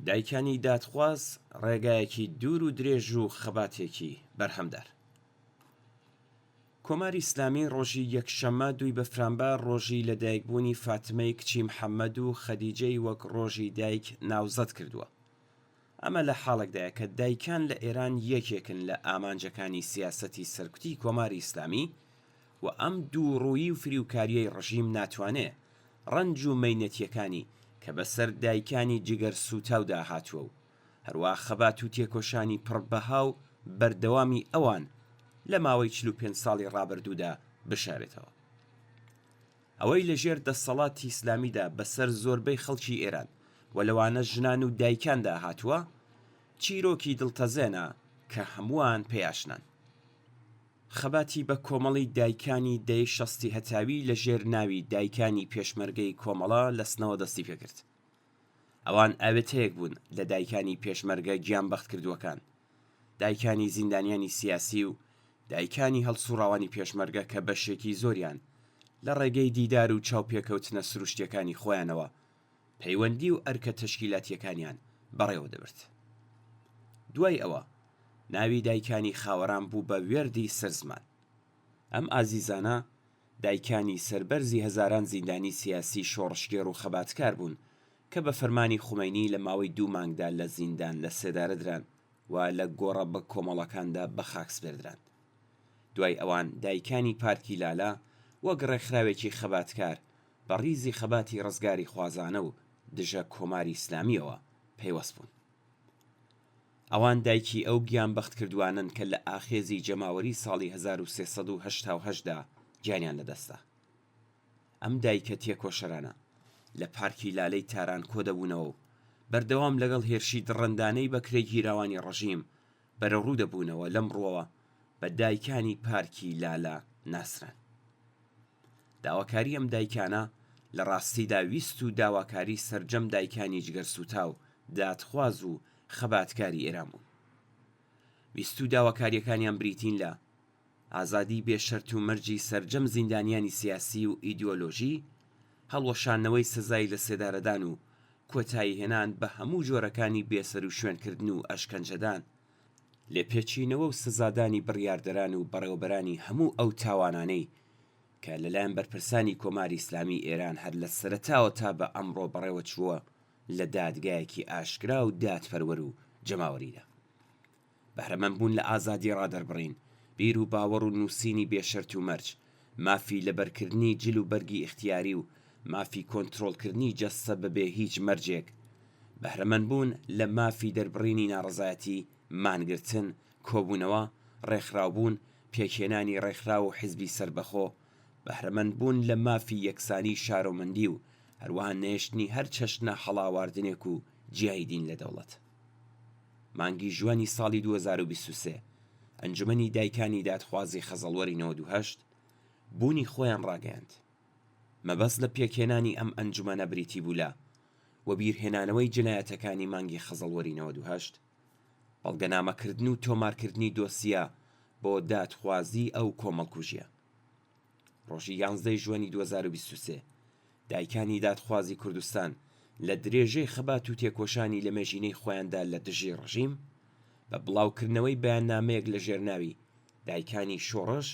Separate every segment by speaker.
Speaker 1: دایکانی دادخواز ڕێگایەکی دوور و درێژ و خەباتێکی بەرهەمدار. کۆماری ئیسلامی ڕۆژی یەکشەممە 2 بەفرانبار ڕۆژی لەدایکبوونی فاتمەی کچی محەممەد و خەدیجەی وەک ڕۆژی دایک ناوزەد کردووە. ئەمە لە حاڵێکدایە کە دایکان لە ئێران یەکێکن لە ئامانجەکانی سیاسەتی سەرکوتی کۆماری ئیسلامی و ئەم دووڕوویی و فریوکاریەی ڕژیم ناتوانێ ڕەنج و مەینەتیەکانی کە بەسەر دایکانی جگەر سوتاودا هاتووە و هەروە خەبات و تێکۆشانی پڕبەها و بەردەوامی ئەوان لە ماوەی 45 ساڵی ڕابردوودا بشارێتەوە. ئەوەی لەژێر دەسەڵاتی ئیسلامیدا بەسەر زۆربەی خەڵکی ئێران و لەوانە ژنان و دایکاندا هاتووە چیرۆکی دڵتەزێنە کە هەمووان پێیاشنان. خەباتی بە کۆمەڵی دایکانی دەی شەستی هەتاوی لە ژێر ناوی دایکانی پێشمەرگەی کۆمەڵە لە سنەوە دەستی پێکرد. ئەوان ئاوێتەیەک بوون لە دایکانی پێشمەرگە گیانبەخت کردووەکان، دایکانی زیندانیانی سیاسی و دایکانی هەڵسوڕاوانی پێشمەرگە کە بەشێکی زۆریان لە ڕێگەی دیدار و چاوپێکەوتنە سروشتیەکانی خۆیانەوە پەیوەندی و ئەرکە تەشکیلاتیەکانیان بەڕێوە دەبرد. دوای ئەوە ناوی دایکانی خاوەڕان بوو بە وێردی سەرزمان. ئەم ئازیزانە دایکانی سەربەرزی هەزاران زیندانی سیاسی شۆڕشگێڕ و خەباتکار بوون کە بە فەرمانی خومەینی لە ماوەی 2 مانگدا لە زیندان لە سێدارە دران و لە گۆڕە بە کۆمەڵەکاندا بە خاکس بێردران. دوای ئەوان دایکانی پارکی لالا وەک ڕێکخراوێکی خەباتکار بە ڕیزی خەباتی ڕزگاری خوازانە و دژە کۆماری ئیسلامیەوە پەیوەست بوون. ئەوان دایکی ئەو گیانبەخت کردوانن کە لە ئاخێزی جەماوەری ساڵی 1388دا گیانیان لەدەستا. ئەم دایکە تێکۆشەرانە لە پارکی لالەی تاران کۆدەبوونەوە و بەردەوام لەگەڵ هێرشی دڕندانەی بەکرێ گیراوانی ڕەژیم بەرەڕوو دەبوونەوە لەم ڕۆوە بە دایکانی پارکی لالا ناسران. داواکاری ئەم دایکانە لە ڕاستیدا ویست و داواکاری سەرجەم دایکانی جگەرسوتا و دادخواز و خەباتکاری ئێران بوون. ویست و داواکاریەکانیان بریتین لە ئازادی بێشەرت و مەرجی سەرجەم زیندانیانی سیاسی و ئیدیۆلۆژی، هەڵوەشانەوەی سزای لە سێدارەدان و کۆتایی هێنان بە هەموو جۆرەکانی بێسەر و شوێنکردن و ئەشکەنجەدان، لێپێچینەوە و سزادانی بڕیاردەران و بەڕێوەبەرانی هەموو ئەو تاوانانەی کە لەلایەن بەرپرسانی کۆماری ئیسلامی ئێران هەر لە سەرەتاوە تا بە ئەمڕۆ بەڕێوە چووە لە دادگایەکی ئاشکرا و دادپەروەر و جەماوەریدا. بەهرەمەند بوون لە ئازادی ڕادەربڕین، بیر و باوەڕ و نووسینی بێشەرت و مەرج، مافی لەبەرکردنی جل و بەرگی اختیاری و مافی کۆنتڕۆڵکردنی جەستە بەبێ هیچ مەرجێک، بەهرەمەند بوون لە مافی دەربڕینی ناڕەزایەتی، مانگرتن، کۆبوونەوە، ڕێکخراوبوون، پێکهێنانی ڕێکخرا و حیزبی سربەخۆ، بەهرەمەند بوون لە مافی یەکسانی شارۆمەندی و هەروەها نێشتنی هەر چەشنە هەڵاواردنێک و جیای دین لە دەوڵەت. مانگی ژوانی ساڵی 2023 ئەنجومەنی دایکانی دادخوازی خەزەڵوەری 98 بوونی خۆیان ڕاگەیاند. مەبەست لە پێکهێنانی ئەم ئەنجومەنە بریتی بوو لە و بیرهێنانەوەی جنایەتەکانی مانگی خەزەڵوەری 98، بەڵگەنامەکردن و تۆمارکردنی دۆسیە بۆ دادخوازی ئەو کۆمەڵکوژیە. ڕۆژی 11 ژوانی 2023 دایکانی دادخوازی کوردستان لە درێژەی خەبات و تێکۆشانی لە مێژینەی خۆیاندا لە دژی ڕژیم بە بڵاوکردنەوەی بەیاننامەیەک لە ژێرناوی دایکانی شۆڕش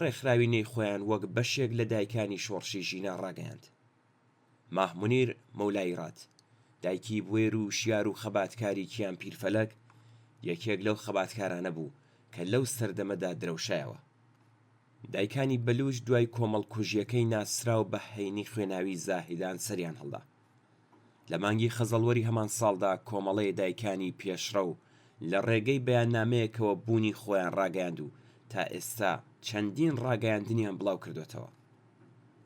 Speaker 1: ڕێکخراوینەی خۆیان وەک بەشێک لە دایکانی شۆڕشی ژینە ڕاگەیاند. ماهمونیر مەولایڕات، دایکی بوێر و شیار و خەباتکاری کیان پیرفەلەک، یەکێک لەو خەباتکارانە بوو کە لەو سەردەمەدا درەوشایەوە. دایکانی بەلوچ دوای کۆمەڵکوژیەکەی ناسراو بە هەینی خوێناوی زاهیدان سەریان هەڵدا. لە مانگی خەزەڵوەری هەمان ساڵدا کۆمەڵەیە دایکانی پێشڕە و لە ڕێگەی بەیاننامەیەکەوە بوونی خۆیان ڕاگەیاند و تا ئێستا چەندین ڕاگەیاندنیان بڵاو کردوێتەوە.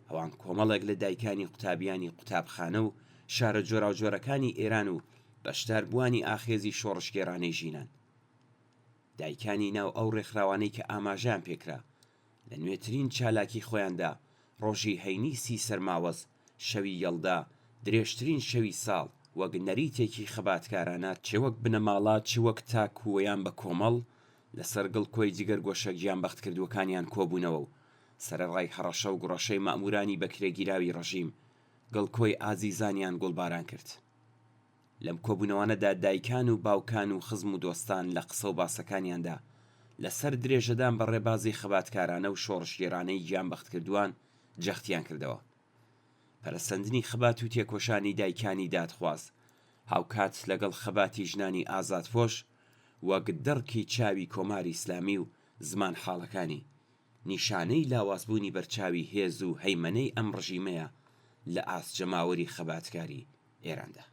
Speaker 1: ئەوان کۆمەڵێک لە دایکانی قوتابیانی قوتابخانە و شارە جۆراوجۆرەکانی ئێران و بەشداربووانی ئاخێزی شۆڕشگێڕانەی ژینان. دایکانی ناو ئەو ڕێکخراوانەی کە ئاماژیان پێکرا لە نوێترین چالاکی خۆیاندا ڕۆژی هەینی سی سەرماوەز، شەوی یەڵدا، درێژترین شەوی ساڵ وەک نەریتێکی خەباتکارانە چ وەک بنەماڵات چ وەک تاکووەیان بە کۆمەڵ لەسەر گڵکۆی جگەر گۆشە گیانبەخت کردوەکانیان کۆبوونەوە و سەرەڕای هەڕەشە و گڕەشەی مەئمورانی بەکرێگیراوی ڕەژیم گڵکۆی ئازیزانیان گوڵباران کرد. لەم کۆبوونەوانەدا دایکان و باوکان و خزم و دۆستان لە قسە و باسەکانیاندا لەسەر درێژەدان بە ڕێبازی خەباتکارانە و شۆڕشگێرانەی گیانبەخت کردووان جەختیان کردەوە. پەرەسەندنی خەبات و تێکۆشانی دایکانی دادخواز هاوکات لەگەڵ خەباتی ژنانی ئازادپۆش وەک دەڕکی چاوی کۆماری ئیسلامی و زمان حاڵەکانی نیشانەی لاوازبوونی بەرچاوی هێز و هەیمەنەی ئەم ڕژیمەیە لە ئاسجەماوەری خەباتکاری ئێراندا.